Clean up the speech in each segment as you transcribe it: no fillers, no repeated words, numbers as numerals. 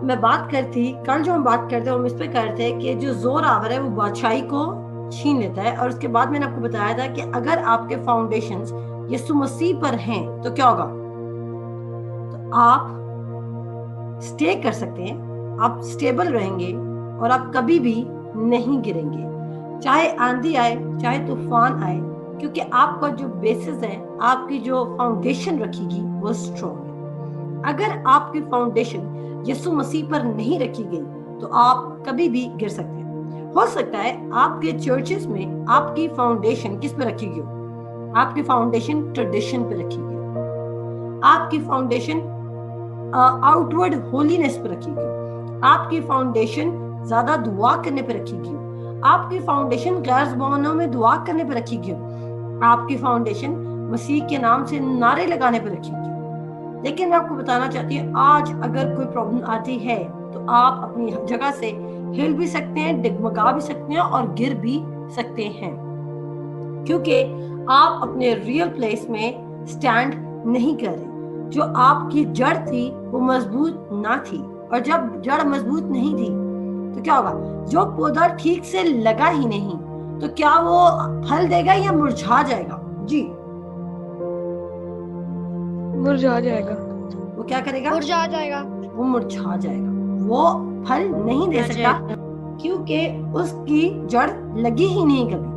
میں بات کرتی کل جو ہم بات کرتے ہیں ہم اس پہ کرتے ہیں کہ جو زور آور ہے وہ بادشاہی کو چھین لیتا ہے. اور اس کے بعد میں نے آپ کو بتایا تھا کہ اگر آپ کے فاؤنڈیشنز یسوع مسیح پر ہیں تو کیا ہوگا؟ تو آپ سٹے کر سکتے ہیں, آپ سٹیبل رہیں گے اور آپ کبھی بھی نہیں گریں گے, چاہے آندھی آئے چاہے طوفان آئے, کیونکہ آپ کا جو بیسس ہے, آپ کی جو فاؤنڈیشن رکھے گی وہ اسٹرانگ ہے. اگر آپ کی فاؤنڈیشن یسوع مسیح پر نہیں رکھی گئی تو آپ کبھی بھی گر سکتے ہیں. ہو سکتا ہے آپ کے چرچز میں آپ کی فاؤنڈیشن کس پہ رکھی گئی ہو؟ آپ کی فاؤنڈیشن ٹریڈیشن پہ رکھی گئی, آپ کی فاؤنڈیشن آؤٹ ورڈ ہولینس پہ رکھی گئی, آپ کی فاؤنڈیشن زیادہ دعا کرنے پہ رکھی گئی, آپ کی فاؤنڈیشن غیر زبانوں میں دعا کرنے پہ رکھی گئی, آپ کی فاؤنڈیشن مسیح کے نام سے نعرے لگانے پہ رکھی گئی. لیکن میں آپ کو بتانا چاہتی ہوں آج اگر کوئی پرابلم آتی ہے تو آپ اپنی جگہ سے ہل بھی سکتے ہیں, ڈگمگا بھی سکتے ہیں اور گر بھی سکتے ہیں, کیونکہ آپ اپنے ریئل پلیس میں سٹینڈ نہیں کر رہے. جو آپ کی جڑ تھی وہ مضبوط نہ تھی, اور جب جڑ مضبوط نہیں تھی تو کیا ہوگا؟ جو پودا ٹھیک سے لگا ہی نہیں تو کیا وہ پھل دے گا یا مرجھا جائے گا؟ جی مرجھا جائے گا. وہ کیا کرے گا؟ مرجھا جائے گا. وہ مرجھا جائے گا, وہ پھل نہیں دے سکتا کیونکہ اس کی جڑ لگی ہی نہیں کبھی.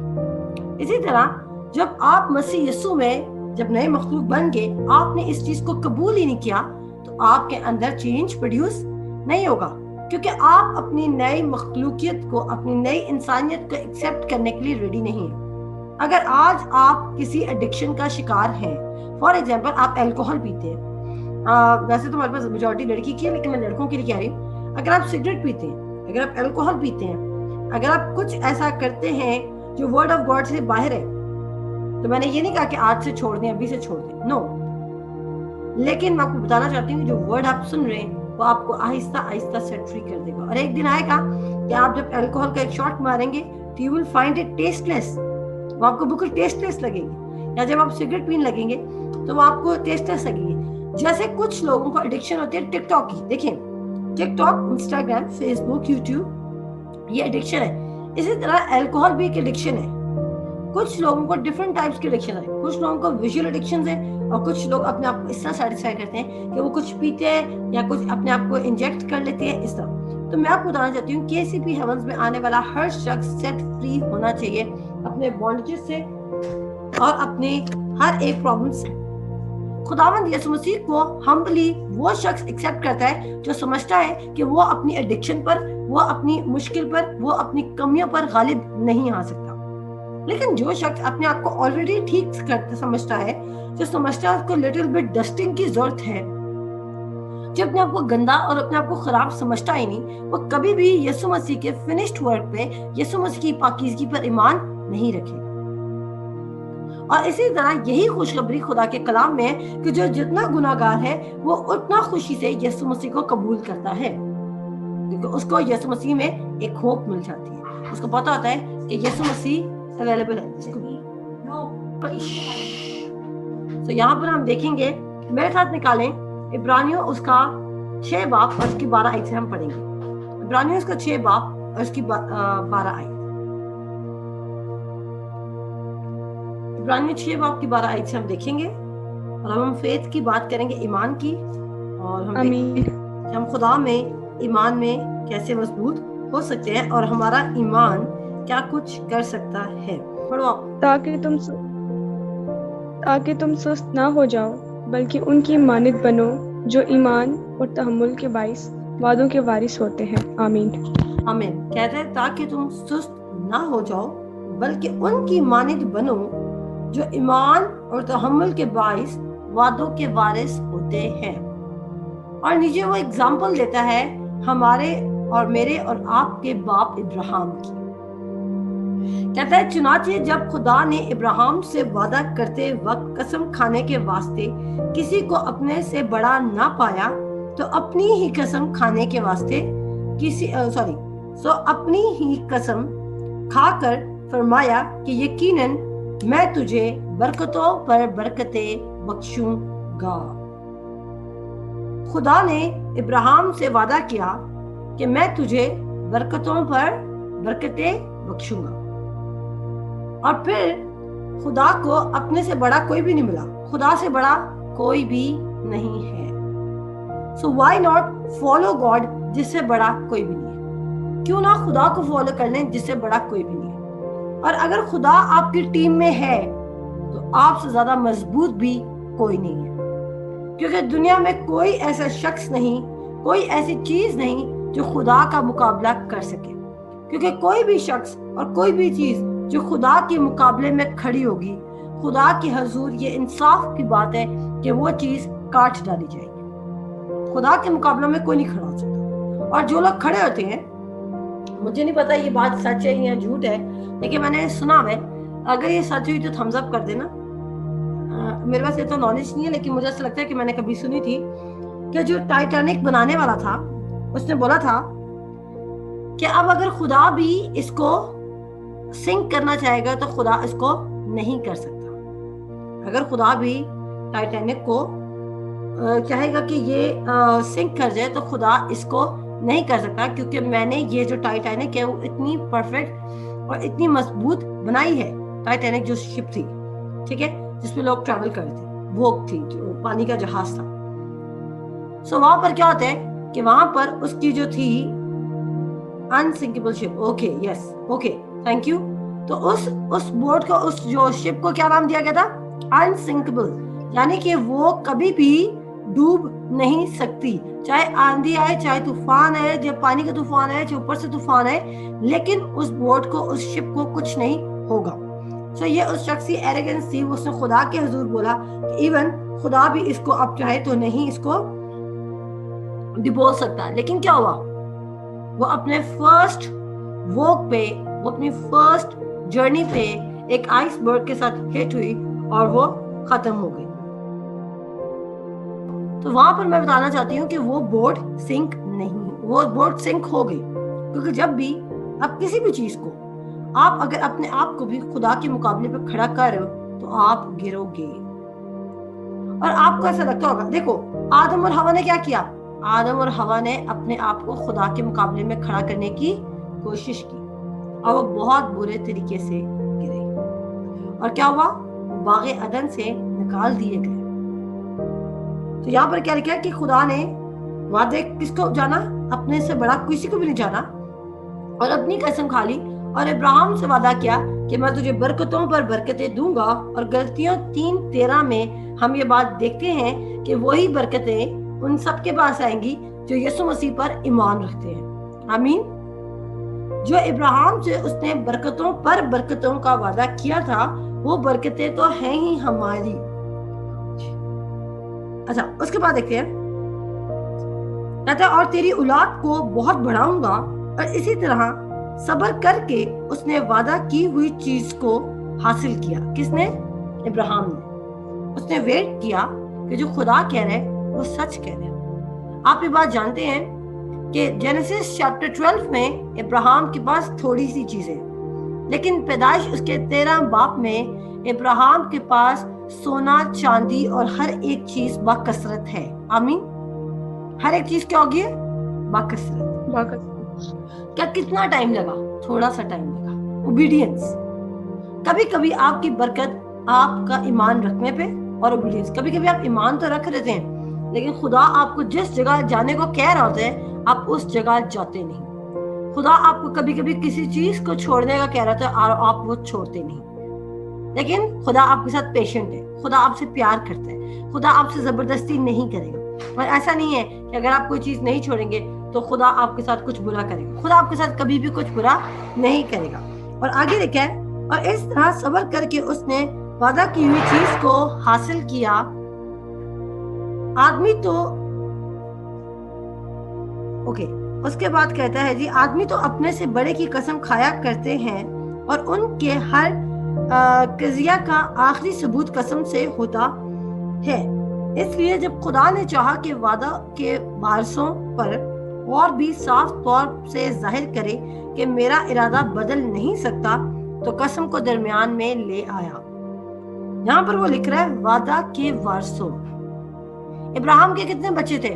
اسی طرح جب آپ مسیح یسوع میں جب نئے مخلوق بن گئے, آپ نے اس چیز کو قبول ہی نہیں کیا تو آپ کے اندر چینج پروڈیوس نہیں ہوگا, کیونکہ آپ اپنی نئی مخلوقیت کو, اپنی نئی انسانیت کو ایکسیپٹ کرنے کے لیے ریڈی نہیں ہیں. اگر آج آپ کسی ایڈکشن کا شکار ہیں, فار ایگزامپل آپ الکوہل پیتے ہیں, ویسے تو ہمارے پاس میجورٹی لڑکی کی ہے لیکن میں لڑکوں کے لیے کہہ رہی ہوں, اگر آپ سگریٹ پیتے ہیں, اگر آپ الکوہل پیتے ہیں, اگر آپ کچھ ایسا کرتے ہیں جو ورڈ آف گاڈ سے باہر ہے, تو میں نے یہ نہیں کہا کہ آج سے چھوڑ دیں, ابھی سے چھوڑ دیں, نو. لیکن میں آپ کو بتانا چاہتی ہوں جو ورڈ آپ سن رہے ہیں وہ آپ کو آہستہ آہستہ سیٹ فری کر دے گا, اور ایک دن آئے گا کہ آپ جب الکوہل کا ایک شاٹ ماریں گے تو you will find it tasteless, وہ آپ کو بالکل ٹیسٹ لیس لگے گی. یا جب آپ سگریٹ پینے لگیں گے تو وہ آپ کو ٹیسٹ لیس لگے گی. جیسے کچھ لوگوں کو ایڈکشن ہوتی ہے ٹک ٹاک کی, دیکھیں ٹک ٹاک, انسٹاگرام, فیس بک, یوٹیوب, یہ ایڈکشن ہے. اسی طرح الکوہل بھی ایک ایڈکشن ہے. کچھ لوگوں کو ڈفرنٹ ٹائپس کی ایڈکشن ہے, کچھ لوگوں کو ویژول ایڈکشن ہے, اور کچھ لوگ اپنے آپ کو اس طرح سیٹسفائی کرتے ہیں کہ وہ کچھ پیتے ہیں یا کچھ اپنے آپ کو انجیکٹ کر لیتے ہیں, اس طرح. تو میں آپ کو بتانا چاہتی ہوں KCP ہیونز میں آنے والا ہر شخص سیٹ فری ہونا چاہیے اپنے بانڈیجز سے اور اپنے ہر ایک پرابلم سے. خداوند یسوع مسیح کو ہمبلی وہ شخص ایکسیپٹ کرتا ہے جو سمجھتا ہے کہ وہ اپنی ایڈکشن پر, وہ اپنی مشکل پر, وہ اپنی کمیوں پر غالب نہیں آ سکتا. لیکن جو شخص اپنے آپ کو آلریڈی ٹھیک سمجھتا ہے, جو سمجھتا ہے اس کو لٹل بٹ ڈسٹنگ کی ضرورت ہے, جو اپنے آپ کو گندا اور اپنے آپ کو خراب سمجھتا ہی نہیں, وہ کبھی بھی یسوع مسیح کے فنشڈ ورک پہ, یسوع مسیح کی پاکیزگی پر ایمان نہیں رکھے گا. اور اسی طرح یہی خوشخبری خدا کے کلام میں ہے کہ جو جتنا گناہگار ہے وہ اتنا خوشی سے یسوع مسیح کو قبول کرتا ہے, کیونکہ اس کو یسوع مسیح میں ایک ہوپ مل جاتی ہے. اس کو پتا ہوتا ہے کہ یسوع مسیح اویلیبل ہے. تو یہاں پر ہم دیکھیں گے, میرے ساتھ نکالیں عبرانیوں اس کا 6 باب اور اس کی 12 آیت سے ہم پڑھیں گے. عبرانیوں اس کا 6 باب اور اس کی 12 آیت. عبرانیوں 6 باب کی 12 آیت سے ہم دیکھیں گے, اور ہم فیتھ کی بات کریں گے, ایمان کی, اور ہم دیکھیں گے کہ ہم خدا میں ایمان میں کیسے مضبوط ہو سکتے ہیں اور ہمارا ایمان کیا کچھ کر سکتا ہے. پڑھو آپ. تاکہ تم سست نہ ہو جاؤ بلکہ ان کی مانند بنو جو ایمان اور تحمل کے باعث وعدوں کے وارث ہوتے ہیں. آمین. آمین. کہتے ہیں تاکہ تم سست نہ ہو جاؤ بلکہ ان کی مانند بنو جو ایمان اور تحمل کے باعث وعدوں کے وارث ہوتے ہیں. اور نیچے وہ اگزامپل دیتا ہے ہمارے اور میرے اور آپ کے باپ ابراہیم کی. کہتا ہے چنانچہ جب خدا نے ابراہیم سے وعدہ کرتے وقت قسم کھانے کے واسطے کسی کو اپنے سے بڑا نہ پایا تو اپنی ہی قسم کھانے کے واسطے اپنی ہی قسم کھا کر فرمایا کہ یقیناً میں تجھے برکتوں پر برکتیں بخشوں گا. خدا نے ابراہیم سے وعدہ کیا کہ میں تجھے برکتوں پر برکتیں بخشوں گا. اور پھر خدا کو اپنے سے بڑا کوئی بھی نہیں ملا. خدا سے بڑا کوئی بھی نہیں ہے. So why not follow God جس سے بڑا کوئی بھی نہیں ہے. کیوں نہ خدا کو فالو کر لیں جس سے بڑا کوئی بھی نہیں ہے. اور اگر خدا آپ کی ٹیم میں ہے تو آپ سے زیادہ مضبوط بھی کوئی نہیں ہے. کیونکہ دنیا میں کوئی ایسا شخص نہیں, کوئی ایسی چیز نہیں جو خدا کا مقابلہ کر سکے. کیونکہ کوئی بھی شخص اور کوئی بھی چیز جو خدا کے مقابلے میں کھڑی ہوگی, خدا کے حضور یہ انصاف کی بات ہے کہ وہ چیز کاٹ ڈالی جائے گی. خدا کے مقابلے میں کوئی نہیں کھڑا ہو سکتا. اور جو لوگ کھڑے ہوتے ہیں, مجھے نہیں پتا یہ بات سچ ہے یا جھوٹ ہے, لیکن میں نے سنا ہے, اگر یہ سچ ہوئی تو تھمز اپ کر دینا. میرے پاس یہ تو نالج نہیں ہے, لیکن مجھے ایسا لگتا ہے کہ میں نے کبھی سنی تھی کہ جو ٹائٹینک بنانے والا تھا اس نے بولا تھا کہ اب اگر خدا بھی اس کو سنک کرنا چاہے گا تو خدا اس کو نہیں کر سکتا. اگر خدا بھی ٹائٹینک کو چاہے گا کہ یہ سنک کر جائے تو خدا اس کو نہیں کر سکتا, کیونکہ میں نے یہ جو ٹائٹینک ہے وہ اتنی پرفیکٹ اور اتنی مضبوط بنائی ہے. ٹائٹینک جو شپ تھی, ٹھیک ہے, جس میں لوگ ٹریول کر رہے تھے, بھوگ تھی, جو پانی کا جہاز تھا. سو وہاں پر کیا ہوتا ہے کہ وہاں پر اس کی جو تھی unsinkable ship. Okay, yes, okay, thank you. تو اس بوٹ کو, اس جو شپ کو کیا نام دیا گیا تھا؟ انسنکیبل. یعنی کہ وہ کبھی بھی ڈوب نہیں سکتی, چاہے آندھی آئے, چاہے طوفان آئے, جب پانی کا طوفان آئے, چاہے اوپر سے طوفان آئے, لیکن اس بوٹ کو, اس شپ کو کچھ نہیں ہوگا. سو یہ اس شخص کی ایروگنس تھی. اس نے خدا کے حضور بولا کہ ایون خدا بھی اس کو اب چاہے تو نہیں اس کو ڈبو سکتا. لیکن کیا ہوا, وہ اپنے فرسٹ واک پہ, وہ اپنی فرسٹ جرنی پہ ایک آئس برگ کے ساتھ ہٹ ہوئی اور وہ ختم ہو گئی. تو وہاں پر میں بتانا چاہتی ہوں کہ وہ بوٹ سنک نہیں, وہ بوٹ سنک ہو گئی. کیونکہ جب بھی آپ کسی بھی چیز کو, آپ اگر اپنے آپ کو بھی خدا کے مقابلے پہ کھڑا کر رہے ہو تو آپ گرو گے. اور آپ کو ایسا لگتا ہوگا, دیکھو آدم اور ہوا نے کیا کیا, آدم اور ہوا نے اپنے آپ کو خدا کے مقابلے میں کھڑا کرنے کی کوشش کی اور وہ بہت برے طریقے سے گرے. اور کیا ہوا, وہ باغ عدن سے نکال دیے گئے. تو یہاں پر کیا لکھا ہے کہ خدا نے وعدے کس کو جانا, اپنے سے بڑا کسی کو بھی نہیں جانا, اور اپنی قسم کھا لی اور ابراہیم سے وعدہ کیا کہ میں تجھے برکتوں پر برکتیں دوں گا. اور غلطیوں 3:13 میں ہم یہ بات دیکھتے ہیں کہ وہی برکتیں ان سب کے پاس آئیں گی جو یسوع مسیح پر ایمان رکھتے ہیں. آمین. جو ابراہیم سے اس نے برکتوں پر برکتوں کا وعدہ کیا تھا, وہ برکتیں تو ہیں ہی ہماری. اچھا, اس کے بعد دیکھتے ہیں, کہتا ہے اور تیری اولاد کو بہت بڑھاؤں گا. اور اسی طرح صبر کر کے اس نے وعدہ کی ہوئی چیز کو حاصل کیا. کس نے؟ ابراہیم نے. اس نے ویٹ کیا کہ جو خدا کہہ رہے وہ سچ کہہ رہے. آپ یہ بات جانتے ہیں کہ جینیسس چیپٹر 12 میں ابراہیم کے پاس تھوڑی سی چیزیں, لیکن پیدائش اس کے 13 باب میں ابراہیم کے پاس سونا, چاندی اور ہر ایک چیز باکثرت ہے. آمین. ہر ایک چیز کیا ہوگی؟ باکثرت. کیا کتنا ٹائم لگا؟ تھوڑا سا ٹائم لگا. اوبیڈینس. کبھی کبھی آپ کی برکت آپ کا ایمان رکھنے پہ اور اوبیڈینس. کبھی کبھی آپ ایمان تو رکھ لیتے ہیں, لیکن خدا آپ کو جس جگہ جانے کو کہہ رہا ہوتا ہے آپ اس جگہ جاتے نہیں. خدا آپ کو کبھی کبھی کسی چیز کو چھوڑنے کا کہہ رہا ہوتا ہے اور آپ وہ چھوڑتے نہیں. لیکن خدا آپ کے ساتھ پیشنٹ ہے, خدا آپ سے پیار کرتا ہے, خدا آپ سے زبردستی نہیں کرے گا. اور ایسا نہیں ہے کہ اگر آپ کوئی چیز نہیں چھوڑیں گے تو خدا آپ کے ساتھ کچھ برا کرے گا. خدا آپ کے ساتھ کبھی بھی کچھ برا نہیں کرے گا. اور آگے لکھا ہے اور اس طرح صبر کر کے اس نے وعدہ کی ہوئی چیز کو حاصل کیا. آدمی تو اوکے, اس کے بعد کہتا ہے جی آدمی تو اپنے سے بڑے کی قسم کھایا کرتے ہیں اور ان کے ہر قضیہ کا آخری ثبوت قسم سے ہوتا ہے. اس لیے جب خدا نے چاہا کہ وعدہ کے وارثوں پر اور بھی صاف طور سے ظاہر کرے کہ میرا ارادہ بدل نہیں سکتا, تو قسم کو درمیان میں لے آیا. یہاں پر وہ لکھ رہا ہے وعدہ کے وارثوں. ابراہیم کے کتنے بچے تھے؟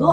2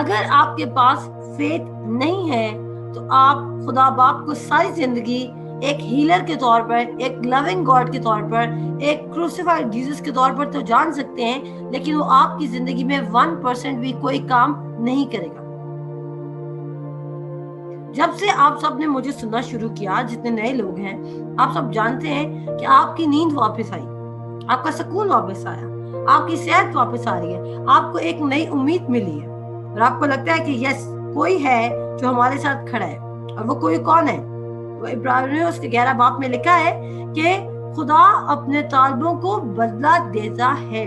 اگر آپ کے پاس فیتھ نہیں ہے تو آپ خدا باپ کو ساری زندگی ایک ہیلر کے طور پر، ایک لونگ گاڈ کے طور پر، ایک کروسیفائڈ جیسس کے طور پر تو جان سکتے ہیں، لیکن وہ آپ کی زندگی میں 1% بھی کوئی کام نہیں کرے گا۔ جب سے آپ سب نے مجھے سننا شروع کیا، جتنے نئے لوگ ہیں، آپ سب جانتے ہیں کہ آپ کی نیند واپس آئی، آپ کا سکون واپس آیا، آپ کی صحت واپس آ رہی ہے، آپ کو ایک نئی امید ملی ہے، اور آپ کو لگتا ہے کہ یس، کوئی ہے جو ہمارے ساتھ کھڑا ہے۔ اور وہ کوئی کون ہے؟ وہ عبرانیوں اس کے 11 باب میں لکھا ہے کہ خدا اپنے طالبوں کو بدلہ دیتا ہے۔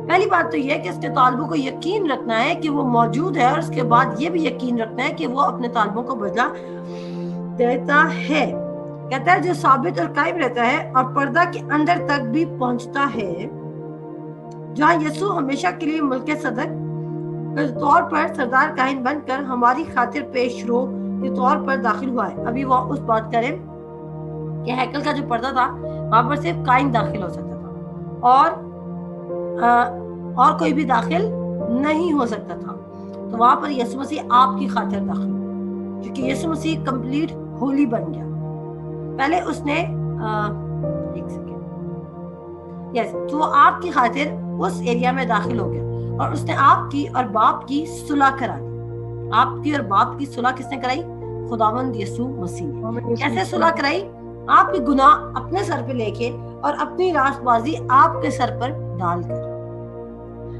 پہلی بات تو یہ ہے کہ اس کے طالبوں کو یقین رکھنا ہے کہ وہ موجود ہے، اور اس کے بعد یہ بھی یقین رکھنا ہے کہ وہ اپنے طالبوں کو بدلہ دیتا ہے۔ کہتا ہے جو ثابت اور قائم رہتا ہے اور پردہ کے اندر تک بھی پہنچتا ہے، جہاں یسوع ہمیشہ کے لیے ملک صدق کے طور پر سردار کاہن بن کر ہماری خاطر پیش رو کے طور پر داخل ہوا ہے۔ ابھی وہ اس بات کریں کہ ہیکل کا جو پردہ تھا وہاں پر صرف کاہن داخل ہو سکتا تھا، اور کوئی بھی داخل نہیں ہو سکتا تھا۔ تو وہاں پر یسوع مسیح آپ کی خاطر داخل ہوا، کیونکہ یسوع مسیح کمپلیٹ ہولی بن گیا۔ پہلے اس نے ایک سیکنڈ یس تو وہ آپ کی خاطر اس ایریا میں داخل ہو گیا، اور اس نے آپ کی اور باپ کی صلح کرا دی۔ آپ کی اور باپ کی صلح کس نے کرائی؟ خداوند یسوع مسیح نے۔ کیسے صلح کرائی؟ آپ کے گناہ اپنے سر پہ لے کے اور اپنی راست بازی آپ کے سر پر ڈال کر۔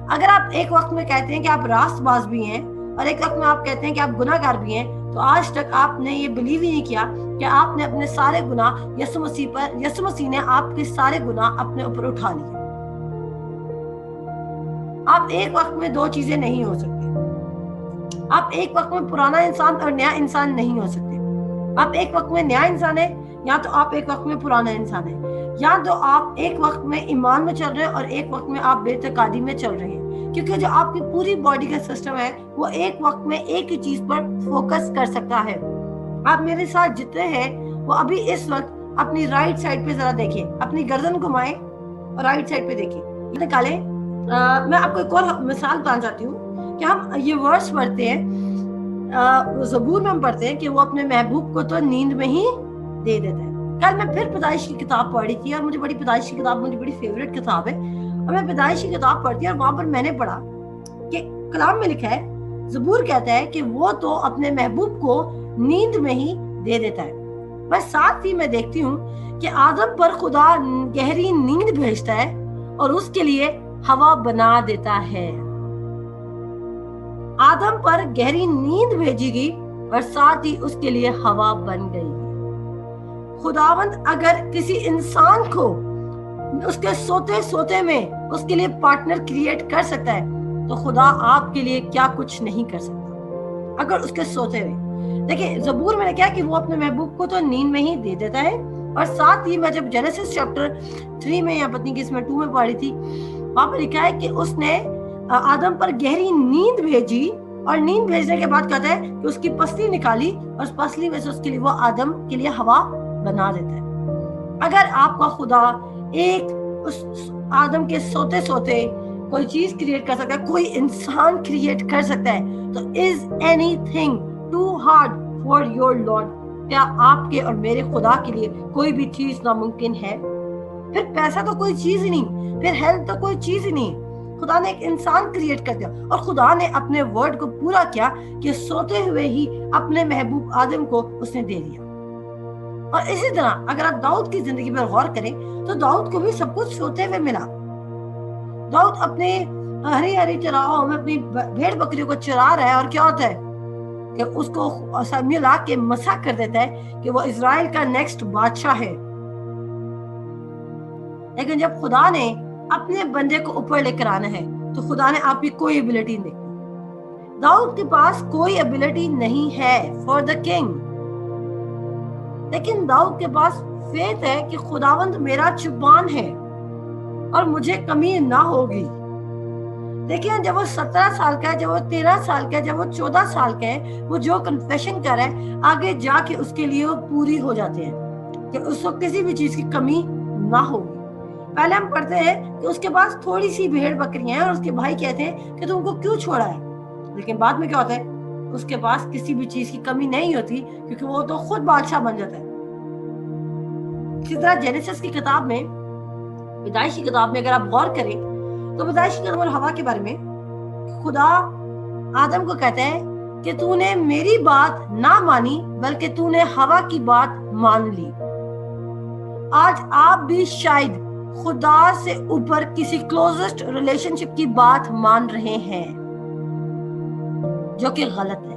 اگر آپ ایک وقت میں کہتے ہیں کہ آپ راست باز بھی ہیں اور ایک وقت میں آپ کہتے ہیں کہ آپ گناہ گار بھی ہیں، تو آج تک آپ نے یہ بلیو ہی نہیں کیا کہ آپ نے اپنے سارے گناہ یسوع مسیح نے آپ کے سارے گناہ اپنے اوپر اٹھا لیے۔ آپ ایک وقت میں دو چیزیں نہیں ہو سکتے۔ آپ ایک وقت میں پرانا انسان اور نیا انسان نہیں ہو سکتے۔ آپ ایک وقت میں نیا انسان ہے، یا تو آپ ایک وقت میں پرانا انسان ہے، یا تو آپ ایک وقت میں ایمان میں چل رہے ہیں اور ایک وقت میں آپ بے اعتقادی میں چل رہے ہیں، کیونکہ جو آپ کی پوری باڈی کا سسٹم ہے وہ ایک وقت میں ایک ہی چیز پر فوکس کر سکتا ہے۔ آپ میرے ساتھ جتنے ہیں وہ ابھی اس وقت اپنی رائٹ سائڈ پہ ذرا دیکھیں، اپنی گردن گھمائیں اور رائٹ سائڈ پہ دیکھیں، نکالیں۔ میں آپ کو ایک اور مثال بتانا چاہتی ہوں کہ ہم یہ ورڈز پڑھتے ہیں، زبور میں ہم پڑھتے ہیں کہ وہ اپنے محبوب کو تو نیند میں ہی دے دیتا ہے۔ کل میں پھر پیدائش کی کتاب پڑھی تھی، اور مجھے پیدائش کی کتاب مجھے بڑی فیوریٹ کتاب ہے، اور میں پیدائش کی کتاب پڑھتی ہوں، اور وہاں پر میں نے پڑھا کہ کلام میں لکھا ہے، زبور کہتا ہے کہ وہ تو اپنے محبوب کو نیند میں ہی دے دیتا ہے۔ بس ساتھ ہی میں دیکھتی ہوں کہ آدم پر خدا گہری نیند بھیجتا ہے اور اس کے لیے ہوا بنا دیتا ہے۔ آدم پر گہری نیند بھیجی گئی اور ساتھ ہی اس کے لیے ہوا بن گئی۔ خداوند اگر کسی انسان کو اس کے سوتے سوتے میں اس کے لیے پارٹنر کریٹ کر سکتا ہے، تو خدا آپ کے لیے کیا کچھ نہیں کر سکتا اگر اس کے سوتے میں۔ دیکھیں زبور میں نے کہا کہ وہ اپنے محبوب کو تو نیند میں ہی دے دیتا ہے، اور ساتھ ہی میں جب جینیسس چیپٹر 3 میں یا پتنی کس میں 2 میں پڑھی تھی، وہاں پر لکھا ہے کہ اس نے آدم پر گہری نیند بھیجی، اور نیند بھیجنے کے بعد کہتا ہے کہ اس کی پسلی نکالی اور اس پسلی میں سے اس کے لیے وہ آدم کے لیے ہوا بنا دیتا ہے۔ اگر آپ کا خدا ایک اس آدم کے سوتے سوتے کوئی چیز کریٹ کر سکتا ہے، کوئی انسان کریٹ کر سکتا ہے، تو is anything too hard for your Lord؟ کیا آپ کے اور میرے خدا کے لیے کوئی بھی چیز ناممکن ہے؟ پھر پیسہ تو کوئی چیز ہی نہیں، پھر ہیلتھ تو کوئی چیز ہی نہیں۔ خدا نے ایک انسان کریٹ کر دیا، اور خدا نے اپنے ورڈ کو پورا کیا کہ سوتے ہوئے ہی اپنے محبوب آدم کو اس نے دے دیا۔ اور اسی طرح اگر آپ داؤد کی زندگی پر غور کریں تو داؤد کو بھی سب کچھ سوتے ہوئے ملا۔ داؤد اپنے ہری ہری چراہوں میں اپنی بھیڑ بکریوں کو چرا رہا ہے، اور کیا ہوتا ہے کہ اس کو سامویل آ کے مسح کر دیتا ہے کہ وہ اسرائیل کا نیکسٹ بادشاہ ہے۔ لیکن جب خدا نے اپنے بندے کو اوپر لے کر آنا ہے تو خدا نے آپ کی کوئی ایبلٹی نہیں۔ داؤد کے پاس کوئی ایبلٹی نہیں ہے فار دا کنگ، لیکن داؤد کے پاس فیتھ ہے کہ خداوند میرا چوپان ہے اور مجھے کمی نہ ہوگی۔ دیکھیں جب وہ 17 سال کا ہے، جب وہ 13 سال کا ہے، جب وہ 14 سال کا ہے، وہ جو کنفیشن کر رہا ہے آگے جا کے اس کے لیے وہ پوری ہو جاتے ہیں کہ اس کو کسی بھی چیز کی کمی نہ ہوگی۔ پہلے ہم پڑھتے ہیں کہ اس کے پاس تھوڑی سی بھیڑ بکریاں ہیں، اور اس کے بھائی کہتے ہیں کہ تم کو کیوں چھوڑا ہے؟ لیکن بعد میں کیا ہوتا ہے, اس کے پاس کسی بھی چیز کی کمی نہیں ہوتی, کیونکہ وہ تو خود بادشاہ بن جاتا ہے. اسی طرح جینیسس کی کتاب میں, پیدائش کی کتاب میں اگر آپ غور کریں تو پیدائش کی کتاب اور ہوا کے بارے میں خدا آدم کو کہتا ہے کہ تو نے میری بات نہ مانی بلکہ تو نے ہوا کی بات مان لی. آج آپ بھی شاید خدا سے اوپر کسی کلوزسٹ ریلیشن شپ کی بات مان رہے ہیں جو کہ غلط ہے.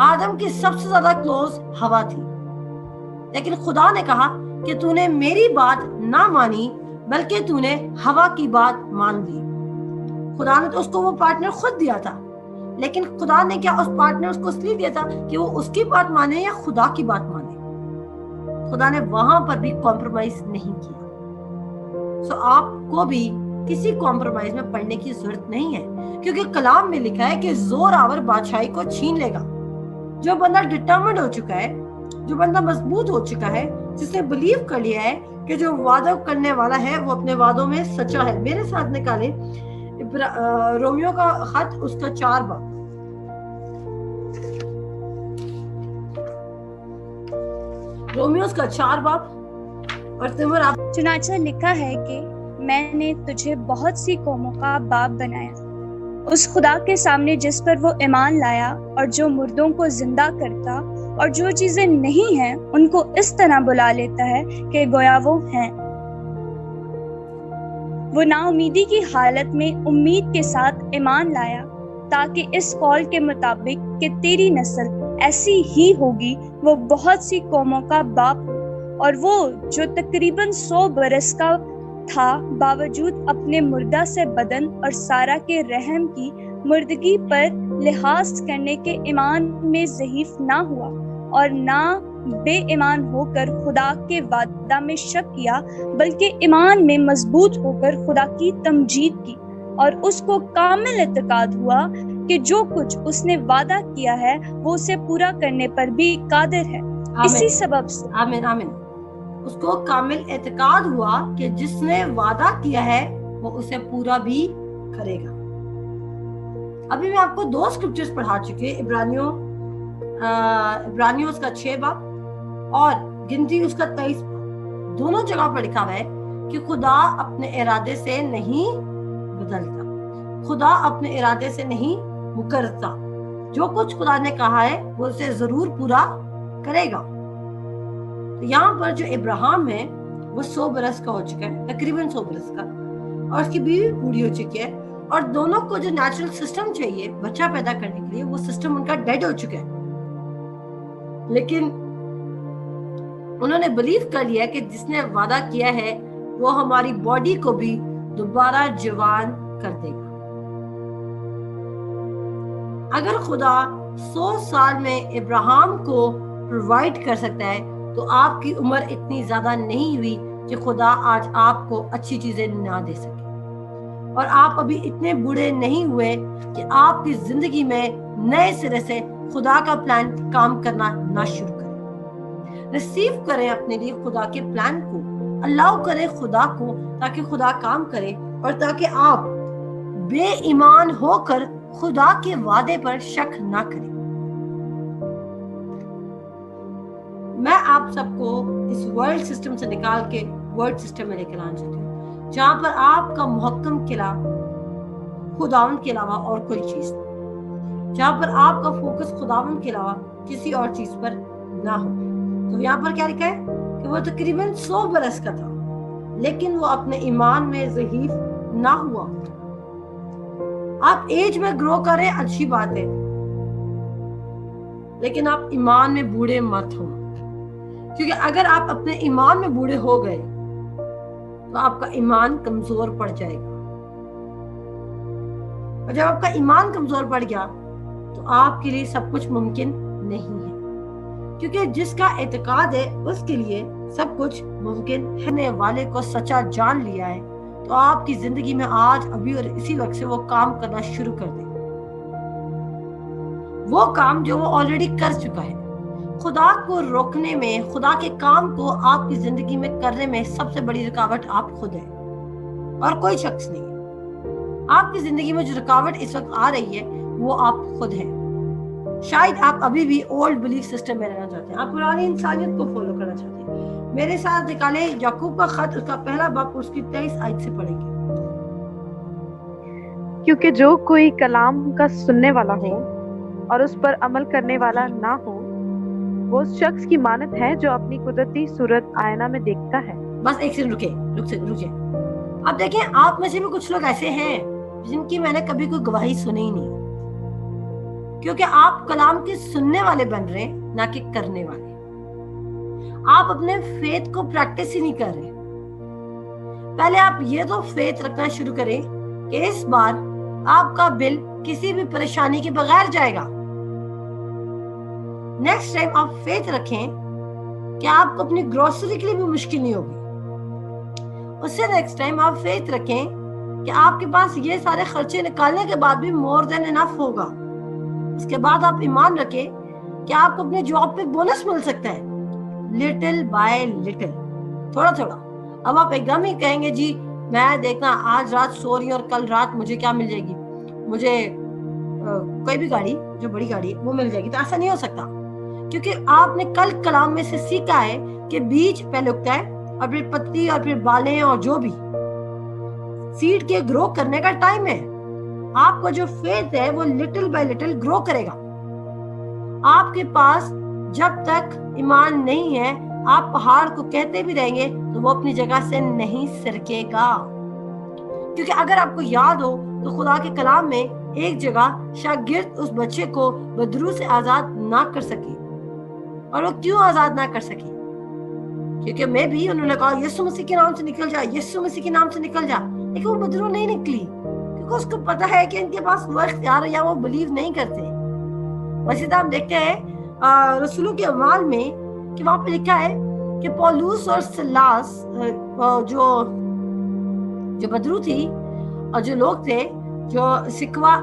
آدم کی سب سے زیادہ کلوز ہوا تھی, لیکن خدا نے کہا کہ تو نے میری بات نہ مانی بلکہ تو نے ہوا کی بات مان لی. خدا نے تو اس کو وہ پارٹنر خود دیا تھا, لیکن خدا نے کیا اس پارٹنر اس کو اس لیے دیا تھا کہ وہ اس کی بات مانے یا خدا کی بات مانے. خدا نے وہاں پر بھی کمپرومائز نہیں کیا. سو آپ کو بھی کسی کمپرومائز میں پڑنے کی ضرورت نہیں ہے, کیونکہ کلام میں لکھا ہے کہ زور آور بادشاہی کو چھین لے گا. جو بندہ ڈٹرمنڈ ہو چکا ہے, جو بندہ مضبوط ہو چکا ہے, جس نے بلیو کر لیا ہے کہ جو وعدہ کرنے والا ہے وہ اپنے وعدوں میں سچا ہے. میرے ساتھ نکالے رومیو کا خط, اس کا 4 باب. رومیوز کا 4 باب. اور تمہر آپ چنانچہ لکھا ہے کہ میں نے تجھے بہت سی قوموں کا باپ بنایا, اس خدا کے سامنے جس پر وہ ایمان لایا اور جو مردوں کو زندہ کرتا اور جو چیزیں نہیں ہیں ان کو اس طرح بلا لیتا ہے کہ گویا وہ ہیں. وہ نا امیدی کی حالت میں امید کے ساتھ ایمان لایا تاکہ اس قول کے مطابق کہ تیری نسل ایسی ہی ہوگی وہ بہت سی قوموں کا باپ ہو. اور وہ جو تقریباً 100 برس کا تھا باوجود اپنے مردہ سے بدن اور سارا کے رحم کی مردگی پر لحاظ کرنے کے ایمان میں ضعیف نہ ہوا اور نہ بے ایمان ہو کر خدا کے وعدہ میں شک کیا, بلکہ ایمان میں مضبوط ہو کر خدا کی تمجید کی اور اس کو کامل اعتقاد ہوا کہ جو کچھ اس نے وعدہ کیا ہے وہ اسے پورا کرنے پر بھی قادر ہے. اسی سبب سے آمین آمین, اس کو کامل اعتقاد ہوا کہ جس نے وعدہ کیا ہے وہ اسے پورا بھی کرے گا. ابھی میں آپ کو 2 اسکرپچرز پڑھا چکے, عبرانیوں اس کا 6 باب اور گنتی اس کا 23 باب. دونوں جگہ پر لکھا ہوا ہے کہ خدا اپنے ارادے سے نہیں بدلتا, خدا اپنے ارادے سے نہیں مکرتا. جو کچھ خدا نے کہا ہے وہ اسے ضرور پورا کرے گا. تو یہاں پر جو ابراہیم ہے وہ 100 برس کا ہو چکا ہے, تقریباً 100 برس کا, اور اس کی بیوی بوڑھی ہو چکی ہے, اور دونوں کو جو نیچرل سسٹم چاہیے بچہ پیدا کرنے کے لیے وہ سسٹم ان کا ڈیڈ ہو چکا ہے. لیکن انہوں نے بلیو کر لیا کہ جس نے وعدہ کیا ہے وہ ہماری باڈی کو بھی دوبارہ جوان کر دے گا. اگر خدا 100 سال میں ابراہیم کو پرووائڈ کر سکتا ہے تو آپ کی عمر اتنی زیادہ نہیں ہوئی کہ خدا آج آپ کو اچھی چیزیں نہ دے سکے, اور آپ ابھی اتنے بوڑھے نہیں ہوئے کہ آپ کی زندگی میں نئے سرے سے خدا کا پلان کام کرنا نہ شروع کریں. ریسیو کریں اپنے لیے خدا کے پلان کو, الاؤ کریں خدا کو تاکہ خدا کام کرے, اور تاکہ آپ بے ایمان ہو کر خدا کے وعدے پر شک نہ کریں. میں آپ سب کو اس ورلڈ سسٹم سے نکال کے ورڈ سسٹم میں لے کر آنا چاہتی ہوں, جہاں پر آپ کا محکم قلعہ خداوند کے علاوہ اور کوئی چیز نہیں, جہاں پر آپ کا فوکس خداوند کے علاوہ کسی اور چیز پر نہ ہو. تو یہاں پر کیا لکھا ہے کہ وہ تقریباً 100 برس کا تھا, لیکن وہ اپنے ایمان میں ضعیف نہ ہوا. آپ ایج میں گرو کریں اچھی بات ہے, لیکن آپ ایمان میں بوڑھے مت ہو, کیونکہ اگر آپ اپنے ایمان میں بوڑھے ہو گئے تو آپ کا ایمان کمزور پڑ جائے گا, اور جب آپ کا ایمان کمزور پڑ گیا تو آپ کے لیے سب کچھ ممکن نہیں ہے, کیونکہ جس کا اعتقاد ہے اس کے لیے سب کچھ ممکن ہے. والے کو سچا جان لیا ہے تو آپ کی زندگی میں آج ابھی اور اسی وقت سے وہ کام کرنا شروع کر دیں, وہ کام جو وہ آلریڈی کر چکا ہے. خدا کو روکنے میں, خدا کے کام کو آپ کی زندگی میں کرنے میں سب سے بڑی رکاوٹ آپ خود ہے اور کوئی شخص نہیں ہے. آپ کی زندگی میں جو رکاوٹ اس وقت آ رہی ہے وہ آپ خود ہیں. شاید آپ ابھی بھی اولڈ بلیف سسٹم میں رہنا چاہتے ہیں, آپ پرانی انسانیت کو فالو کرنا چاہتے ہیں. میرے ساتھ نکالے یعقوب کا خط, اس کا پہلا باب اس کی 23 آیت سے پڑھیں گے. کیونکہ جو کوئی کلام کا سننے والا ہو اور اس پر عمل کرنے والا نہ ہو وہ اس شخص کی مانند ہے جو اپنی قدرتی صورت آئینہ میں دیکھتا ہے. بس ایک سیکنڈ رکے. اب دیکھیں, آپ میں سے بھی کچھ لوگ ایسے ہیں جن کی میں نے کبھی کوئی گواہی سنی ہی نہیں, کیونکہ آپ کلام کے سننے والے بن رہے ہیں نہ کہ کرنے والے. آپ اپنے فیتھ کو پریکٹس ہی نہیں کر رہے. پہلے آپ یہ تو فیتھ رکھنا شروع کریں کہ اس بار آپ کا بل کسی بھی پریشانی کے بغیر جائے گا. نیکسٹ ٹائم آپ فیتھ رکھیں کہ آپ کو اپنی گروسری کے لیے بھی مشکل نہیں ہوگی. اس سے نیکسٹ ٹائم آپ فیتھ رکھیں کہ آپ کے پاس یہ سارے خرچے نکالنے کے بعد بھی مور دین انف ہوگا. اس کے بعد آپ ایمان رکھیں کہ آپ کو اپنے جاب پہ بونس مل سکتا ہے, لٹل بائی لٹل, تھوڑا تھوڑا. اب آپ ایک دم ہی کہیں گے جی میں دیکھنا آج رات سو رہی ہوں اور کل رات مجھے کیا مل جائے گی, مجھے کوئی بھی گاڑی جو بڑی گاڑی وہ مل جائے گی. تو ایسا نہیں ہو سکتا, کیونکہ آپ نے کل کلام میں سے سیکھا ہے کہ بیج پہلے اگتا ہے اور پھر پتی اور پھر بالیں اور جو بھی سیڈ کے گرو کرنے کا ٹائم ہے. آپ کا جو فیتھ ہے وہ لٹل بائی لٹل گرو کرے گا. آپ کے پاس جب تک ایمان نہیں ہے آپ پہاڑ کو کہتے بھی رہیں گے تو وہ اپنی جگہ سے نہیں سرکے گا. کیونکہ اگر آپ کو یاد ہو تو خدا کے کلام میں ایک جگہ شاگرد اس بچے کو بدرو سے آزاد نہ کر سکی. اور وہ کیوں آزاد نہ کر سکی؟ کیونکہ میں بھی انہوں نے کہا یسوع مسیح کے نام سے نکل جا, یسوع مسیح کے نام سے نکل جا, لیکن وہ بدرو نہیں نکلی کیونکہ اس کو پتا ہے کہ ان کے پاس وہ اختیار ہے یا وہ بلیو نہیں کرتے. ویسے تو ہم دیکھتے ہیں رسولوں کے اعمال میں کہ وہاں پہ لکھا ہے کہ پولوس اور سلاس جو بدرو تھی اور جو لوگ تھے جو سکوا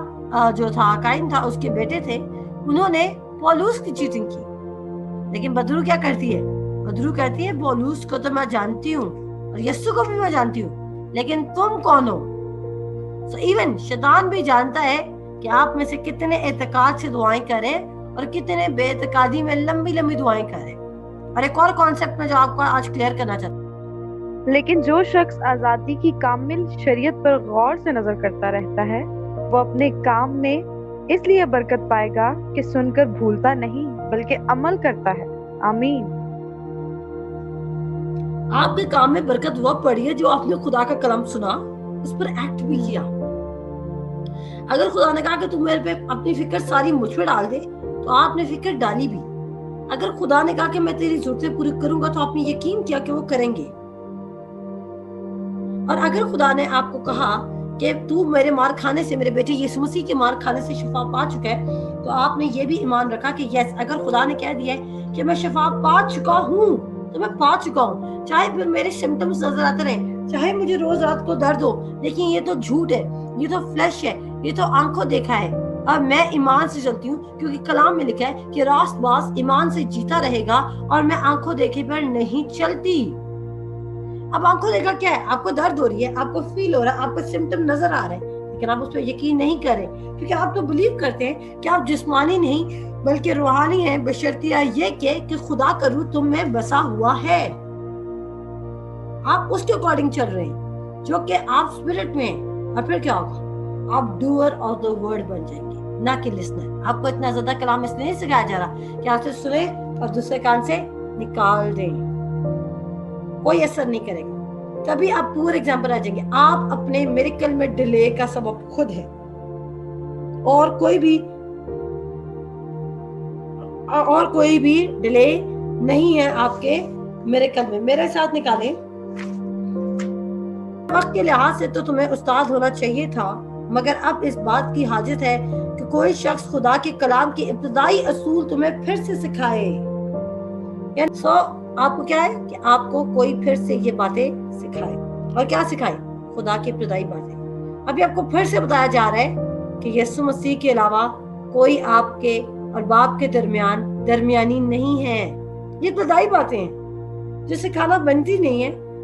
جو تھا قائم تھا اس کے بیٹے تھے, انہوں نے پولوس کی چیٹنگ کی. لیکن بدرو کیا کرتی ہے؟ بدرو کہتی ہے پولوس کو تو میں جانتی ہوں اور یسوع کو بھی میں جانتی ہوں, لیکن تم کون ہو؟ سو ایون شیطان بھی جانتا ہے کہ آپ میں سے کتنے اعتقاد سے دعائیں کریں اور کتنے بے اعتقادی میں لمبی لمبی دعائیں کریں. اور ایک اور کانسیپٹ میں جو آپ کو آج کلیئر کرنا چاہتا ہوں, لیکن جو شخص آزادی کی کامل شریعت پر غور سے نظر کرتا رہتا ہے وہ اپنے کام میں اس لیے برکت پائے گا کہ سن کر بھولتا نہیں بلکہ عمل کرتا ہے. آمین. آپ کے کام میں برکت وہ پڑی ہے جو آپ نے خدا کا کلام سنا, اس پر ایکٹ بھی کیا. اگر خدا نے کہا کہ تم میرے پہ اپنی فکر ساری مجھ پہ ڈال دے تو آپ نے فکر ڈالی بھی. اگر خدا نے کہا کہ میں تیری ضرورتیں پوری کروں گا تو آپ نے یقین کیا کہ وہ کریں گے. اور اگر خدا نے آپ کو کہا کہ تو میرے مار کھانے سے, میرے بیٹے یسوع مسیح کے مار کھانے سے شفا پا چکا ہے, تو آپ نے یہ بھی ایمان رکھا کہ یس, اگر خدا نے کہہ دیا ہے کہ میں شفا پا چکا ہوں تو میں پا چکا ہوں. چاہے پھر میرے سمٹمز نظر آتے رہیں, چاہے مجھے روز رات کو درد ہو, لیکن یہ تو جھوٹ ہے, یہ تو فلیش ہے, یہ تو آنکھوں دیکھا ہے. اب میں ایمان سے چلتی ہوں کیونکہ کلام میں لکھا ہے کہ راست باز ایمان سے جیتا رہے گا اور میں آنکھوں دیکھے پر نہیں چلتی. اب آنکھوں دیکھا کیا ہے؟ آپ کو درد ہو رہی ہے, آپ کو فیل ہو رہا ہے, آپ کو سمٹم نظر آ رہے ہیں, لیکن آپ اس پہ یقین نہیں کر رہے کیونکہ آپ تو بلیو کرتے ہیں کہ آپ جسمانی نہیں بلکہ روحانی ہیں, بشرطیہ یہ کہ خدا کا روح تم میں بسا ہوا ہے. آپ اس کے اکارڈنگ چل رہے ہیں جو کہ آپ اسپرٹ میں ہیں. اور پھر کیا ہوگا؟ آپ ڈوئر آف دا ورڈ بن جائیں گے نہ کہ لسنر. آپ کو اتنا زیادہ کلام اس لیے نہیں سکھایا جا رہا کہ آپ سے سنے اور دوسرے کان سے نکال دیں, کوئی اثر نہیں کرے گا. تبھی آپ پورے ایگزامپل آ جائیں گے. آپ اپنے میریکل میں ڈیلے کا سبب خود ہے اور کوئی بھی ڈیلے نہیں ہے آپ کے میریکل میں. میرے ساتھ نکالیں. وقت کے لحاظ سے تو تمہیں استاد ہونا چاہیے تھا, مگر اب اس بات کی حاجت ہے کہ کوئی شخص خدا کے کلام کے ابتدائی اصول تمہیں پھر سے سکھائے. یعنی آپ کو کیا ہے کہ آپ کو کوئی پھر سے یہ باتیں سکھائے. اور کیا سکھائے؟ خدا کی ابتدائی باتیں. ابھی آپ کو پھر سے بتایا جا رہا ہے کہ یسوع مسیح کے علاوہ کوئی آپ کے اور باپ کے درمیانی نہیں ہے. یہ ابتدائی باتیں ہیں جو سکھانا بنتی نہیں ہے,